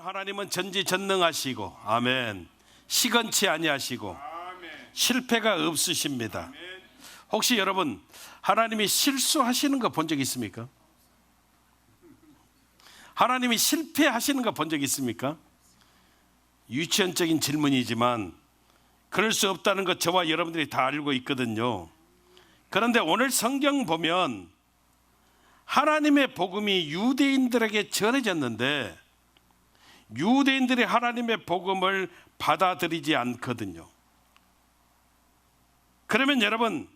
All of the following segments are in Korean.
하나님은 전지전능하시고 아멘, 시건치 아니하시고 실패가 없으십니다. 혹시 여러분 하나님이 실수하시는 거 본 적 있습니까? 하나님이 실패하시는 거 본 적 있습니까? 유치원적인 질문이지만 그럴 수 없다는 것 저와 여러분들이 다 알고 있거든요. 그런데 오늘 성경 보면 하나님의 복음이 유대인들에게 전해졌는데 유대인들이 하나님의 복음을 받아들이지 않거든요. 그러면 여러분,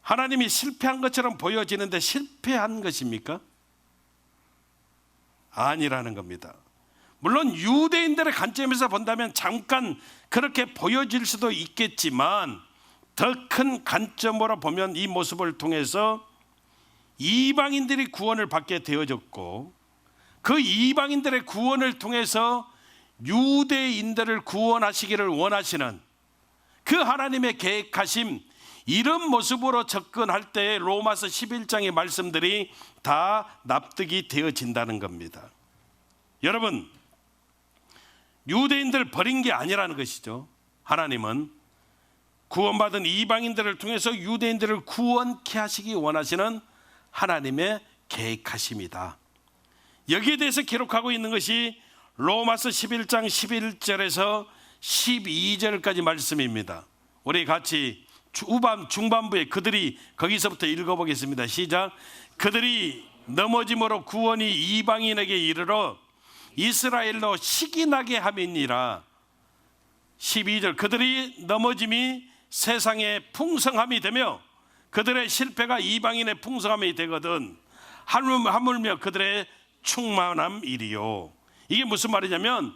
하나님이 실패한 것처럼 보여지는데 실패한 것입니까? 아니라는 겁니다. 물론 유대인들의 관점에서 본다면 잠깐 그렇게 보여질 수도 있겠지만 더 큰 관점으로 보면 이 모습을 통해서 이방인들이 구원을 받게 되어졌고 그 이방인들의 구원을 통해서 유대인들을 구원하시기를 원하시는 그 하나님의 계획하심, 이런 모습으로 접근할 때 로마서 11장의 말씀들이 다 납득이 되어진다는 겁니다. 여러분, 유대인들 버린 게 아니라는 것이죠. 하나님은 구원받은 이방인들을 통해서 유대인들을 구원케 하시기 원하시는 하나님의 계획하심이다. 여기에 대해서 기록하고 있는 것이 로마서 11장 11절에서 12절까지 말씀입니다. 우리 같이 중반부에 그들이, 거기서부터 읽어보겠습니다. 시작. 그들이 넘어짐으로 구원이 이방인에게 이르러 이스라엘로 시기나게 함이니라. 12절. 그들이 넘어짐이 세상의 풍성함이 되며 그들의 실패가 이방인의 풍성함이 되거든 하물며 그들의 충만함이리요. 이게 무슨 말이냐면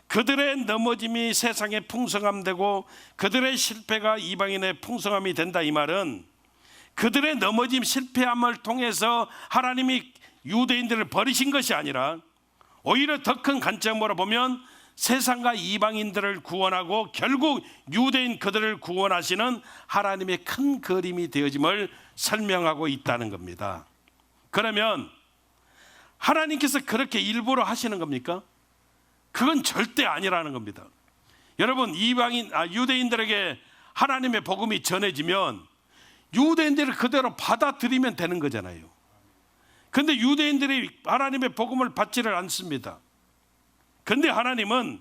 그들의 넘어짐이 세상의 풍성함 되고 그들의 실패가 이방인의 풍성함이 된다. 이 말은 그들의 넘어짐, 실패함을 통해서 하나님이 유대인들을 버리신 것이 아니라 오히려 더 큰 관점으로 보면 세상과 이방인들을 구원하고 결국 유대인 그들을 구원하시는 하나님의 큰 그림이 되어짐을 설명하고 있다는 겁니다. 그러면 하나님께서 그렇게 일부러 하시는 겁니까? 그건 절대 아니라는 겁니다. 여러분, 유대인들에게 하나님의 복음이 전해지면 유대인들이 그대로 받아들이면 되는 거잖아요. 그런데 유대인들이 하나님의 복음을 받지를 않습니다. 그런데 하나님은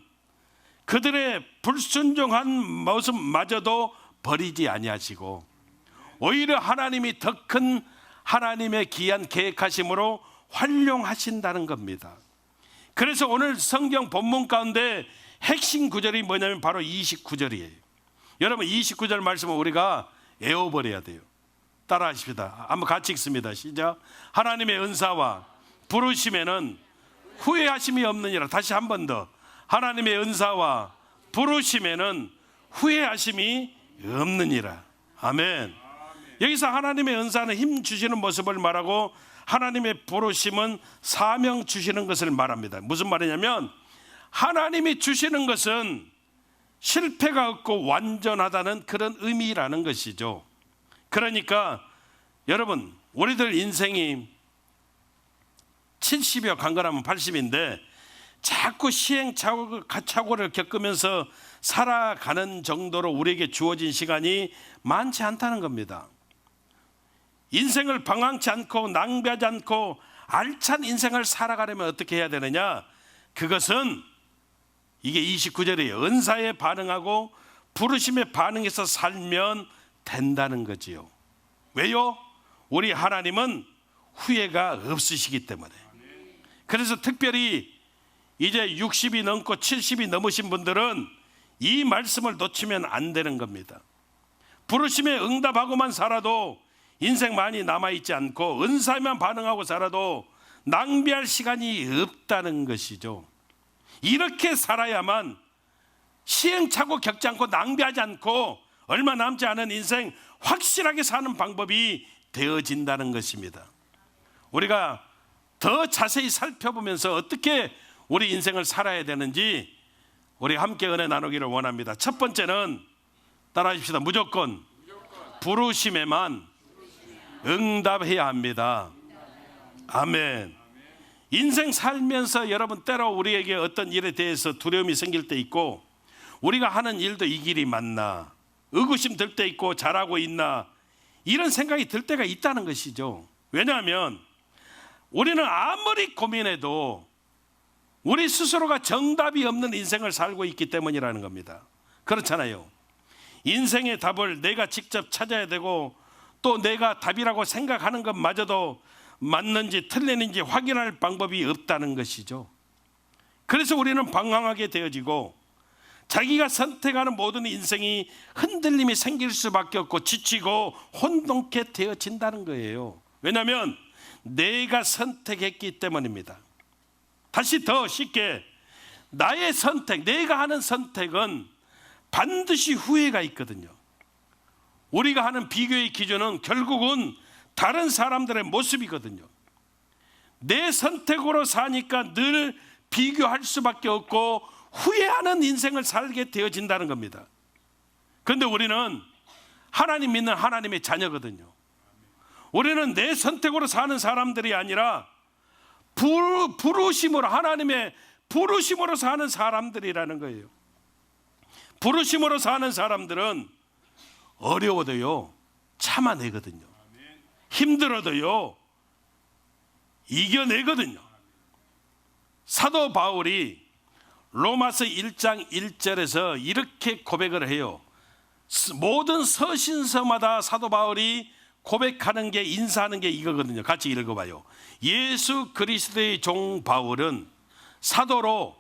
그들의 불순종한 모습마저도 버리지 아니하시고 오히려 하나님이 더 큰 하나님의 귀한 계획하심으로 활용하신다는 겁니다. 그래서 오늘 성경 본문 가운데 핵심 구절이 뭐냐면 바로 29절이에요. 여러분, 29절 말씀은 우리가 외워버려야 돼요. 따라 하십시다. 한번 같이 읽습니다. 시작. 하나님의 은사와 부르심에는 후회하심이 없느니라. 다시 한 번 더. 하나님의 은사와 부르심에는 후회하심이 없느니라. 아멘. 여기서 하나님의 은사는 힘 주시는 모습을 말하고 하나님의 부르심은 사명 주시는 것을 말합니다. 무슨 말이냐면 하나님이 주시는 것은 실패가 없고 완전하다는 그런 의미라는 것이죠. 그러니까 여러분, 우리들 인생이 70여 강건하면 80인데 자꾸 시행착오를 겪으면서 살아가는 정도로 우리에게 주어진 시간이 많지 않다는 겁니다. 인생을 방황치 않고 낭비하지 않고 알찬 인생을 살아가려면 어떻게 해야 되느냐? 그것은 이게 29절이에요. 은사에 반응하고 부르심에 반응해서 살면 된다는 거지요. 왜요? 우리 하나님은 후회가 없으시기 때문에. 그래서 특별히 이제 60이 넘고 70이 넘으신 분들은 이 말씀을 놓치면 안 되는 겁니다. 부르심에 응답하고만 살아도 인생 많이 남아있지 않고 은사에만 반응하고 살아도 낭비할 시간이 없다는 것이죠. 이렇게 살아야만 시행착오 겪지 않고 낭비하지 않고 얼마 남지 않은 인생 확실하게 사는 방법이 되어진다는 것입니다. 우리가 더 자세히 살펴보면서 어떻게 우리 인생을 살아야 되는지 우리 함께 은혜 나누기를 원합니다. 첫 번째는 따라 하십시다. 무조건 부르심에만 응답해야 합니다. 아멘. 인생 살면서 여러분 때로 우리에게 어떤 일에 대해서 두려움이 생길 때 있고, 우리가 하는 일도 이 길이 맞나, 의구심 들 때 있고, 잘하고 있나, 이런 생각이 들 때가 있다는 것이죠. 왜냐하면 우리는 아무리 고민해도 우리 스스로가 정답이 없는 인생을 살고 있기 때문이라는 겁니다. 그렇잖아요. 인생의 답을 내가 직접 찾아야 되고, 또 내가 답이라고 생각하는 것마저도 맞는지 틀리는지 확인할 방법이 없다는 것이죠. 그래서 우리는 방황하게 되어지고, 자기가 선택하는 모든 인생이 흔들림이 생길 수밖에 없고 지치고 혼돈케 되어진다는 거예요. 왜냐하면 내가 선택했기 때문입니다. 다시 더 쉽게, 나의 선택, 내가 하는 선택은 반드시 후회가 있거든요. 우리가 하는 비교의 기준은 결국은 다른 사람들의 모습이거든요. 내 선택으로 사니까 늘 비교할 수밖에 없고 후회하는 인생을 살게 되어진다는 겁니다. 그런데 우리는 하나님 믿는 하나님의 자녀거든요. 우리는 내 선택으로 사는 사람들이 아니라 부르심으로, 하나님의 부르심으로 사는 사람들이라는 거예요. 부르심으로 사는 사람들은 어려워도요 참아내거든요. 힘들어도요 이겨내거든요. 사도 바울이 로마서 1장 1절에서 이렇게 고백을 해요. 모든 서신서마다 사도 바울이 고백하는 게, 인사하는 게 이거거든요. 같이 읽어봐요. 예수 그리스도의 종 바울은 사도로,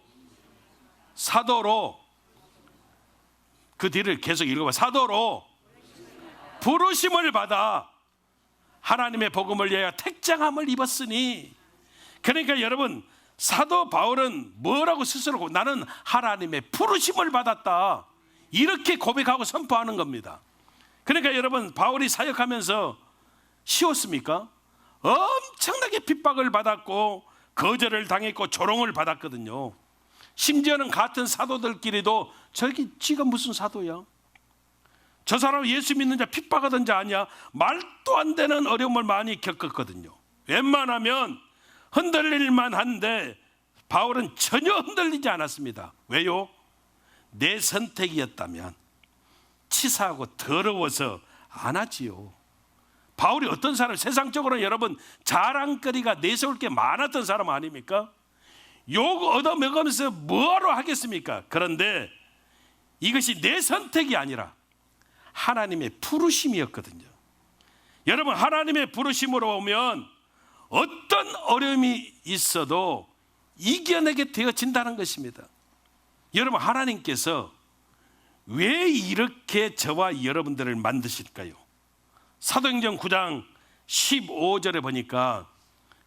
그 뒤를 계속 읽어봐. 사도로 부르심을 받아 하나님의 복음을 위하여 택장함을 입었으니. 그러니까 여러분, 사도 바울은 뭐라고 스스로, 나는 하나님의 부르심을 받았다, 이렇게 고백하고 선포하는 겁니다. 그러니까 여러분, 바울이 사역하면서 쉬웠습니까? 엄청나게 핍박을 받았고 거절을 당했고 조롱을 받았거든요. 심지어는 같은 사도들끼리도 지가 무슨 사도야? 저 사람 예수 믿는 자 핍박하던 자 아니야? 말도 안 되는 어려움을 많이 겪었거든요. 웬만하면 흔들릴만 한데 바울은 전혀 흔들리지 않았습니다. 왜요? 내 선택이었다면 치사하고 더러워서 안 하지요. 바울이 어떤 사람, 세상적으로 여러분 자랑거리가 내세울 게 많았던 사람 아닙니까? 욕 얻어먹으면서 뭐하러 하겠습니까? 그런데 이것이 내 선택이 아니라 하나님의 부르심이었거든요. 여러분, 하나님의 부르심으로 오면 어떤 어려움이 있어도 이겨내게 되어진다는 것입니다. 여러분, 하나님께서 왜 이렇게 저와 여러분들을 만드실까요? 사도행전 9장 15절에 보니까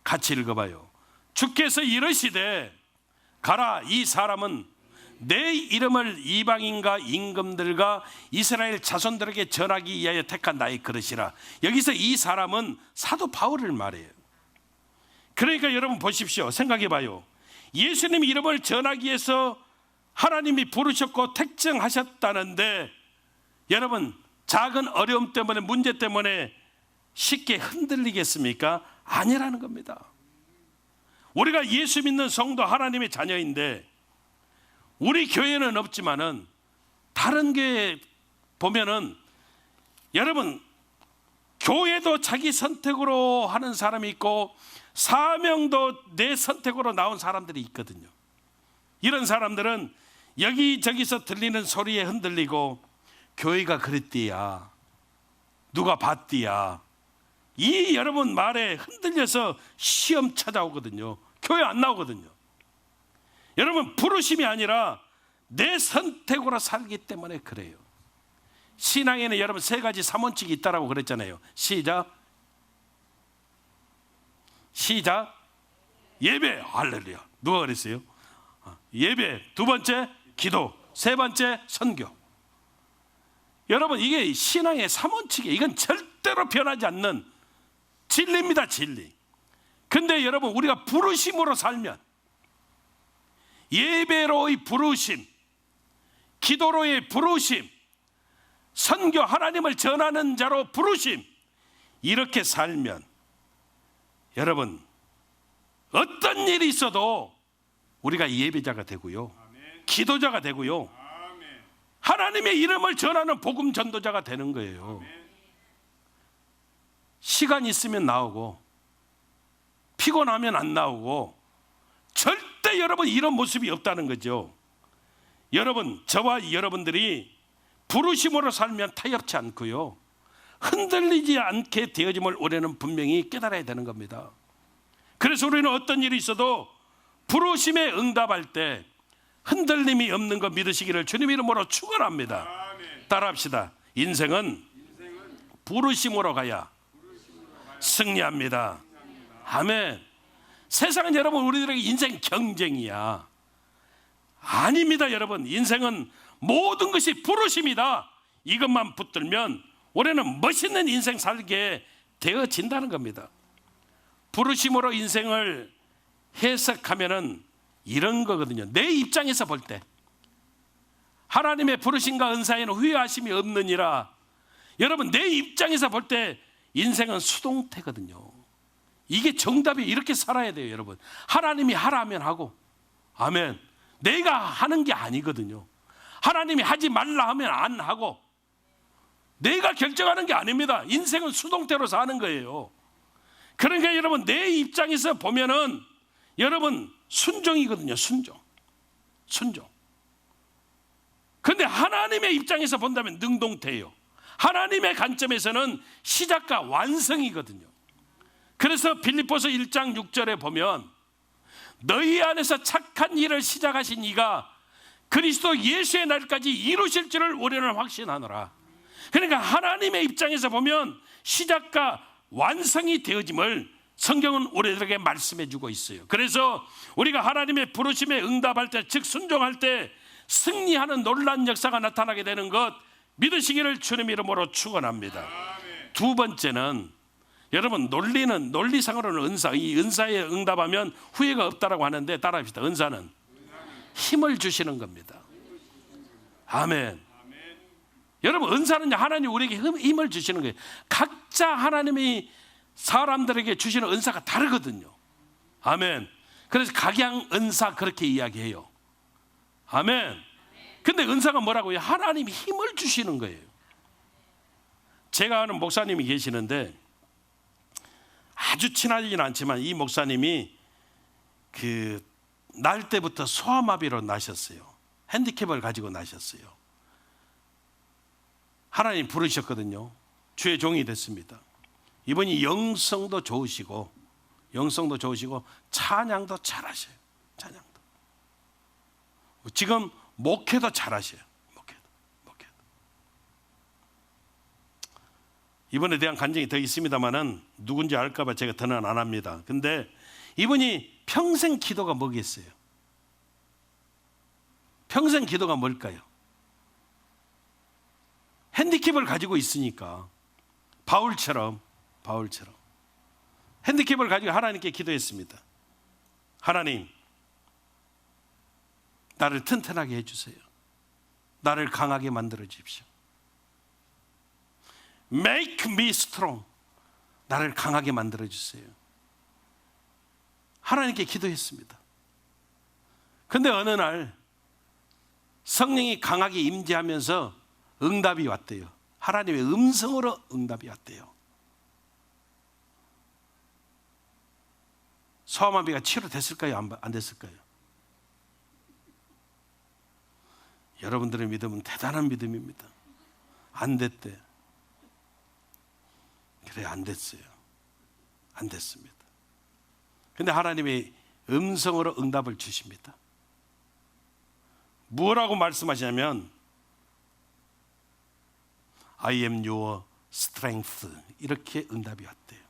같이 읽어봐요. 주께서 이르시되 가라, 이 사람은 내 이름을 이방인과 임금들과 이스라엘 자손들에게 전하기 위하여 택한 나의 그릇이라. 여기서 이 사람은 사도 바울을 말해요. 그러니까 여러분 보십시오. 생각해 봐요. 예수님 이름을 전하기 위해서 하나님이 부르셨고 택정하셨다는데, 여러분 작은 어려움 때문에, 문제 때문에 쉽게 흔들리겠습니까? 아니라는 겁니다. 우리가 예수 믿는 성도, 하나님의 자녀인데, 우리 교회는 없지만은 다른 교회 보면은 여러분 교회도 자기 선택으로 하는 사람이 있고 사명도 내 선택으로 나온 사람들이 있거든요. 이런 사람들은 여기저기서 들리는 소리에 흔들리고 교회가 그랬디야, 누가 봤디야, 이 여러분 말에 흔들려서 시험 찾아오거든요. 교회 안 나오거든요. 여러분, 부르심이 아니라 내 선택으로 살기 때문에 그래요. 신앙에는 여러분 세 가지 삼원칙이 있다라고 그랬잖아요. 시작. 예배. 할렐루야. 누가 그랬어요? 예배. 두 번째 기도. 세 번째 선교. 여러분, 이게 신앙의 삼원칙이에요. 이건 절대로 변하지 않는 진리입니다. 진리. 근데 여러분, 우리가 부르심으로 살면, 예배로의 부르심, 기도로의 부르심, 선교, 하나님을 전하는 자로 부르심, 이렇게 살면 여러분 어떤 일이 있어도 우리가 예배자가 되고요, 기도자가 되고요, 하나님의 이름을 전하는 복음 전도자가 되는 거예요. 시간 있으면 나오고 피곤하면 안 나오고 절대 여러분 이런 모습이 없다는 거죠. 여러분, 저와 여러분들이 부르심으로 살면 타협치 않고요, 흔들리지 않게 되어짐을 우리는 분명히 깨달아야 되는 겁니다. 그래서 우리는 어떤 일이 있어도 부르심에 응답할 때 흔들림이 없는 거 믿으시기를 주님 이름으로 축원합니다. 따라합시다. 인생은 부르심으로 가야 승리합니다. 아멘. 세상은 여러분 우리들에게 인생 경쟁이야. 아닙니다. 여러분, 인생은 모든 것이 부르심이다. 이것만 붙들면 우리는 멋있는 인생 살게 되어진다는 겁니다. 부르심으로 인생을 해석하면은 이런 거거든요. 내 입장에서 볼 때 하나님의 부르심과 은사에는 후회하심이 없느니라. 여러분, 내 입장에서 볼 때 인생은 수동태거든요. 이게 정답이 이렇게 살아야 돼요. 여러분, 하나님이 하라면 하고, 아멘. 내가 하는 게 아니거든요. 하나님이 하지 말라 하면 안 하고, 내가 결정하는 게 아닙니다. 인생은 수동태로 사는 거예요. 그러니까 여러분, 내 입장에서 보면은 여러분 순종이거든요. 순종. 근데 하나님의 입장에서 본다면 능동태예요. 하나님의 관점에서는 시작과 완성이거든요. 그래서 빌립보서 1장 6절에 보면 너희 안에서 착한 일을 시작하신 이가 그리스도 예수의 날까지 이루실 줄을 우리는 확신하노라. 그러니까 하나님의 입장에서 보면 시작과 완성이 되어짐을 성경은 우리들에게 말씀해 주고 있어요. 그래서 우리가 하나님의 부르심에 응답할 때, 즉 순종할 때 승리하는 놀라운 역사가 나타나게 되는 것 믿으시기를 주님 이름으로 축원합니다. 두 번째는 여러분, 논리상으로는 은사, 이 은사에 응답하면 후회가 없다라고 하는데 따라합시다. 은사는 힘을 주시는 겁니다. 아멘. 여러분, 은사는 하나님 우리에게 힘을 주시는 거예요. 각자 하나님이 사람들에게 주시는 은사가 다르거든요. 아멘. 그래서 각양 은사 그렇게 이야기해요. 아멘. 근데 은사가 뭐라고요? 하나님이 힘을 주시는 거예요. 제가 아는 목사님이 계시는데 아주 친하지는 않지만 이 목사님이 날 때부터 소아마비로 나셨어요. 핸디캡을 가지고 나셨어요. 하나님 부르셨거든요. 주의 종이 됐습니다. 이분이 영성도 좋으시고 찬양도 잘하셔요. 찬양도. 지금 목회도 잘하셔요. 목회도. 이분에 대한 간증이 더 있습니다만은 누군지 알까봐 제가 더는 안 합니다. 근데 이분이 평생 기도가 뭐겠어요? 평생 기도가 뭘까요? 핸디캡을 가지고 있으니까 바울처럼 핸디캡을 가지고 하나님께 기도했습니다. 하나님, 나를 튼튼하게 해주세요. 나를 강하게 만들어 주십시오. Make me strong. 나를 강하게 만들어 주세요. 하나님께 기도했습니다. 근데 어느 날 성령이 강하게 임재하면서 응답이 왔대요. 하나님의 음성으로 응답이 왔대요. 소아마비가 치료됐을까요? 안 됐을까요? 여러분들의 믿음은 대단한 믿음입니다. 안 됐대. 그래, 안 됐어요. 안 됐습니다. 근데 하나님의 음성으로 응답을 주십니다. 뭐라고 말씀하시냐면 I am your strength, 이렇게 응답이 왔대요.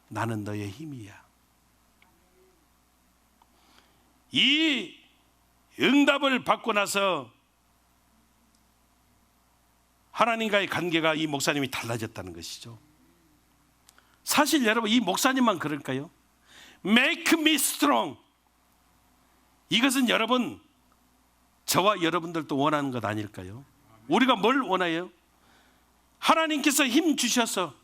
나는 너의 힘이야. 이 응답을 받고 나서 하나님과의 관계가 이 목사님이 달라졌다는 것이죠. 사실 여러분, 이 목사님만 그럴까요? Make me strong. 이것은 여러분, 저와 여러분들도 원하는 것 아닐까요? 우리가 뭘 원해요? 하나님께서 힘 주셔서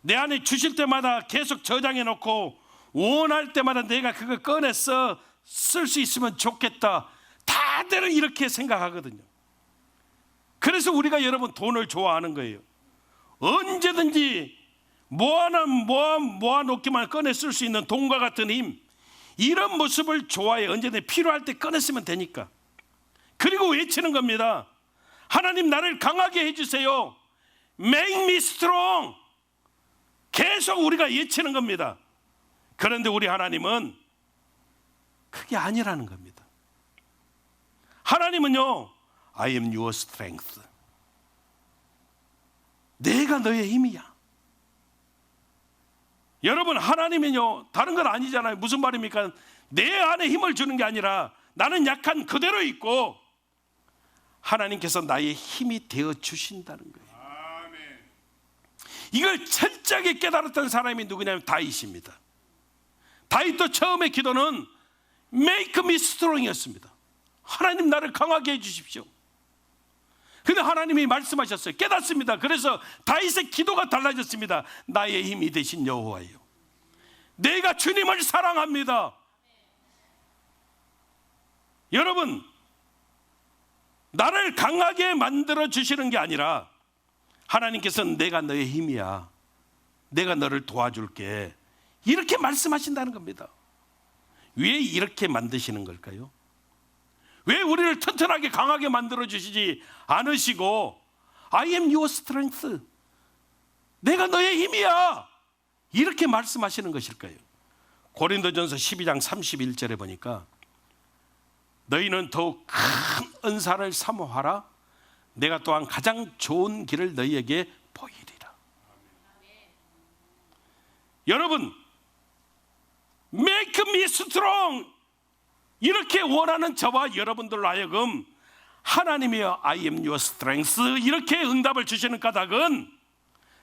내 안에 주실 때마다 계속 저장해 놓고 원할 때마다 내가 그거 꺼내서 쓸 수 있으면 좋겠다. 다들 이렇게 생각하거든요. 그래서 우리가 여러분 돈을 좋아하는 거예요. 언제든지 모아놓기만 꺼내 쓸 수 있는 돈과 같은 힘, 이런 모습을 좋아해. 언제든지 필요할 때 꺼내 쓰면 되니까. 그리고 외치는 겁니다. 하나님, 나를 강하게 해주세요. Make me strong. 계속 우리가 외치는 겁니다. 그런데 우리 하나님은 그게 아니라는 겁니다. 하나님은요, I am your strength. 내가 너의 힘이야. 여러분, 하나님은요, 다른 건 아니잖아요. 무슨 말입니까? 내 안에 힘을 주는 게 아니라 나는 약한 그대로 있고 하나님께서 나의 힘이 되어 주신다는 거예요. 이걸 철저하게 깨달았던 사람이 누구냐면 다윗입니다. 다윗도 처음에 기도는 Make me strong이었습니다. 하나님, 나를 강하게 해주십시오. 근데 하나님이 말씀하셨어요. 깨닫습니다. 그래서 다윗의 기도가 달라졌습니다. 나의 힘이 되신 여호와예요. 내가 주님을 사랑합니다. 여러분, 나를 강하게 만들어 주시는 게 아니라 하나님께서는 내가 너의 힘이야. 내가 너를 도와줄게. 이렇게 말씀하신다는 겁니다. 왜 이렇게 만드시는 걸까요? 왜 우리를 튼튼하게 강하게 만들어 주시지 않으시고 I am your strength, 내가 너의 힘이야, 이렇게 말씀하시는 것일까요? 고린도전서 12장 31절에 보니까 너희는 더욱 큰 은사를 사모하라. 내가 또한 가장 좋은 길을 너희에게 보이리라. 여러분, Make me strong, 이렇게 원하는 저와 여러분들로 하여금 하나님이여 I am your strength, 이렇게 응답을 주시는 까닭은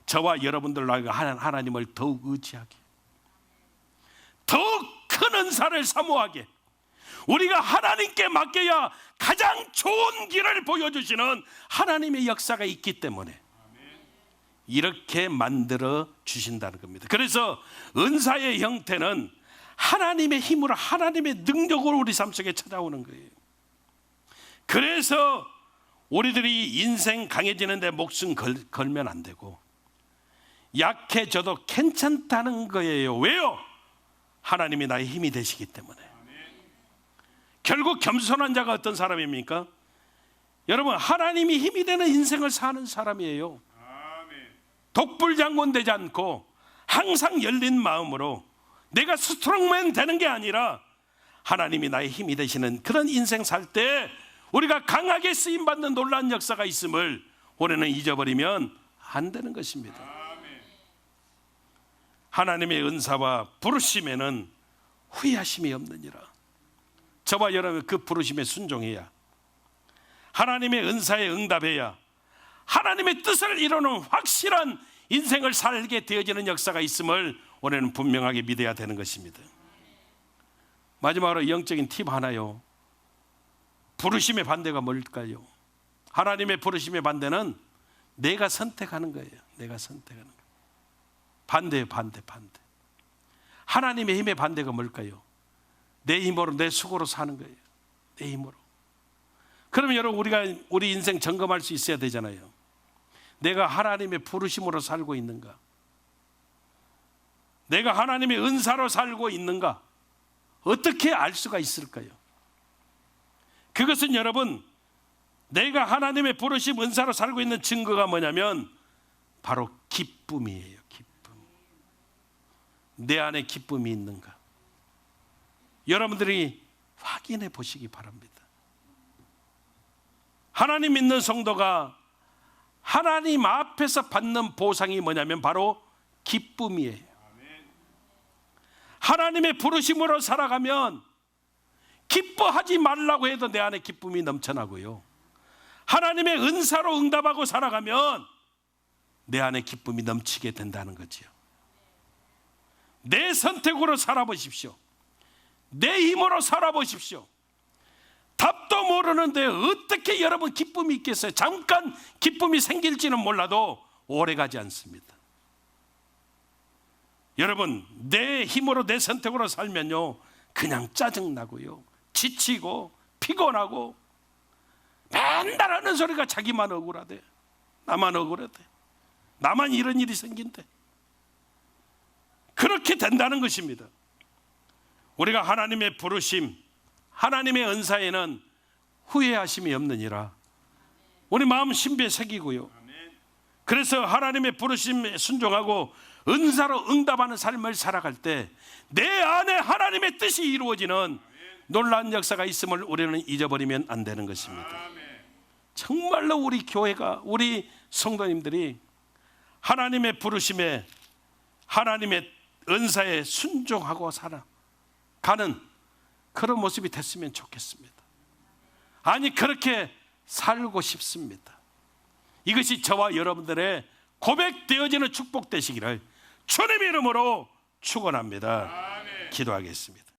저와 여러분들로 하여금 하나님을 더욱 의지하게, 더욱 큰 은사를 사모하게, 우리가 하나님께 맡겨야 가장 좋은 길을 보여주시는 하나님의 역사가 있기 때문에 이렇게 만들어 주신다는 겁니다. 그래서 은사의 형태는 하나님의 힘으로, 하나님의 능력으로 우리 삶 속에 찾아오는 거예요. 그래서 우리들이 인생 강해지는 데 목숨 걸면 안 되고 약해져도 괜찮다는 거예요. 왜요? 하나님이 나의 힘이 되시기 때문에. 결국 겸손한 자가 어떤 사람입니까? 여러분, 하나님이 힘이 되는 인생을 사는 사람이에요. 독불장군 되지 않고 항상 열린 마음으로 내가 스트롱맨 되는 게 아니라 하나님이 나의 힘이 되시는 그런 인생 살 때 우리가 강하게 쓰임받는 놀라운 역사가 있음을 올해는 잊어버리면 안 되는 것입니다. 하나님의 은사와 부르심에는 후회하심이 없느니라. 저와 여러분, 그 부르심에 순종해야, 하나님의 은사에 응답해야 하나님의 뜻을 이루는 확실한 인생을 살게 되어지는 역사가 있음을 올해는 분명하게 믿어야 되는 것입니다. 마지막으로 영적인 팁 하나요. 부르심의 반대가 뭘까요? 하나님의 부르심의 반대는 내가 선택하는 거예요. 내가 선택하는 거예요. 반대예요. 반대. 하나님의 힘의 반대가 뭘까요? 내 힘으로, 내 수고로 사는 거예요. 내 힘으로. 그러면 여러분, 우리가 우리 인생 점검할 수 있어야 되잖아요. 내가 하나님의 부르심으로 살고 있는가? 내가 하나님의 은사로 살고 있는가? 어떻게 알 수가 있을까요? 그것은 여러분, 내가 하나님의 부르심, 은사로 살고 있는 증거가 뭐냐면 바로 기쁨이에요. 기쁨. 내 안에 기쁨이 있는가? 여러분들이 확인해 보시기 바랍니다. 하나님 믿는 성도가 하나님 앞에서 받는 보상이 뭐냐면 바로 기쁨이에요. 하나님의 부르심으로 살아가면 기뻐하지 말라고 해도 내 안에 기쁨이 넘쳐나고요, 하나님의 은사로 응답하고 살아가면 내 안에 기쁨이 넘치게 된다는 거죠. 내 선택으로 살아보십시오. 내 힘으로 살아보십시오. 답도 모르는데 어떻게 여러분 기쁨이 있겠어요? 잠깐 기쁨이 생길지는 몰라도 오래가지 않습니다. 여러분, 내 힘으로 내 선택으로 살면요 그냥 짜증나고요, 지치고 피곤하고 맨날 하는 소리가 자기만 억울하대, 나만 억울하대, 나만 이런 일이 생긴대. 그렇게 된다는 것입니다. 우리가 하나님의 부르심, 하나님의 은사에는 후회하심이 없느니라. 우리 마음 신비에 새기고요, 그래서 하나님의 부르심에 순종하고 은사로 응답하는 삶을 살아갈 때 내 안에 하나님의 뜻이 이루어지는 놀라운 역사가 있음을 우리는 잊어버리면 안 되는 것입니다. 정말로 우리 교회가, 우리 성도님들이 하나님의 부르심에, 하나님의 은사에 순종하고 살아가는 그런 모습이 됐으면 좋겠습니다. 아니, 그렇게 살고 싶습니다. 이것이 저와 여러분들의 고백되어지는 축복 되시기를 주님의 이름으로 축원합니다. 기도하겠습니다.